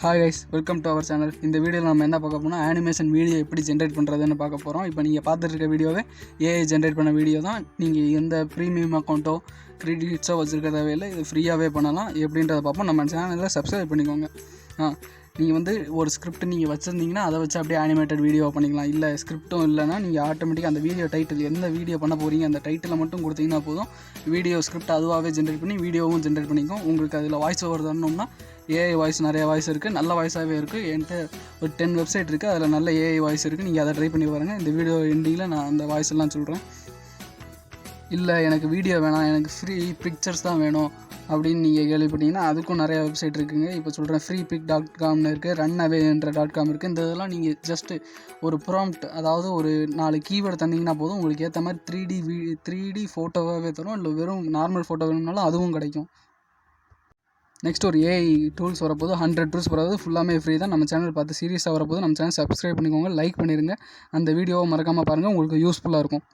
Hi guys, welcome to our channel. இந்த வீடியோவில் நம்ம என்ன பார்க்க போனால் ஆனிமேஷன் வீடியோ எப்படி ஜென்ரேட் பண்ணுறதுன்னு பார்க்க போகிறோம். இப்போ நீங்கள் பார்த்துட்டு இருக்க வீடியோவே ஏஐ ஜென்ரேட் பண்ண வீடியோ தான். நீங்கள் எந்த ப்ரீமியம் அக்கௌண்ட்டோ கிரெடிட்ஸோ வச்சுருக்க தேவையில்லை, இது ஃப்ரீயாகவே பண்ணலாம். எப்படின்றத பார்ப்போம். நம்ம சேனலில் சப்ஸ்கிரைப் பண்ணிக்கோங்க. நீங்கள் ஒரு ஸ்கிரிப்ட் நீங்கள் வச்சுருந்தீங்கன்னா அதை வச்சு அப்படியே அனிமேட்டட் வீடியோ பண்ணிக்கலாம். இல்லை ஸ்கிரிப்ட்டும் இல்லைனா நீங்கள் ஆட்டோமேட்டிக்காக அந்த வீடியோ டைட்டில் எந்த வீடியோ பண்ண போகிறீங்க அந்த டைட்டிலை மட்டும் கொடுத்தீங்கன்னா போதும், வீடியோ ஸ்கிரிப்ட் அதுவாகவே ஜென்ரேட் பண்ணி வீடியோவும் ஜென்ரேட் பண்ணிக்கும். உங்களுக்கு அதில் வாய்ஸ் ஓவர் தரணும்னா ஏஐ வாய்ஸ் நிறைய வாய்ஸ் இருக்குது, நல்ல வாய்ஸாகவே இருக்குது. என்கிட்ட ஒரு 10 வெப்சைட் இருக்குது, அதில் நல்ல ஏஐ வாய்ஸ் இருக்குது. நீங்கள் அதை ட்ரை பண்ணி பாருங்கள். இந்த வீடியோ எண்டிங்கில் நான் அந்த வாய்ஸ் எல்லாம் சொல்கிறேன். இல்லை எனக்கு வீடியோ வேணாம், எனக்கு ஃப்ரீ பிக்சர்ஸ் தான் வேணும் அப்படின்னு நீங்கள் கேள்விப்பட்டீங்கன்னா அதுக்கும் நிறையா வெப்சைட் இருக்குதுங்க. இப்போ சொல்கிறேன், freepik.comனு இருக்குது, runaway.com இருக்குது. இந்த இதெல்லாம் நீங்கள் ஜஸ்ட்டு ஒரு ப்ராம்ப்ட், அதாவது ஒரு 4 கீவேர்டு தந்தீங்கன்னா போதும், உங்களுக்கு ஏற்ற மாதிரி 3D ஃபோட்டோவாகவே தரும். இல்லை வெறும் நார்மல் ஃபோட்டோ வேணும்னாலும் அதுவும் கிடைக்கும். நெக்ஸ்ட் ஒரு ஏஐ டூல்ஸ் வரப்போது, 100 டூல்ஸ் வரது ஃபுல்லாமே ஃப்ரீ தான். நம்ம சேனல் பார்த்து சீரியஸாக வரப்போது நம்ம சேனல் சப்ஸ்கிரைப் பண்ணிக்கோங்க, லைக் பண்ணிடுங்க. அந்த வீடியோவை மறக்காமல் பாருங்கள், உங்களுக்கு யூஸ்ஃபுல்லாக இருக்கும்.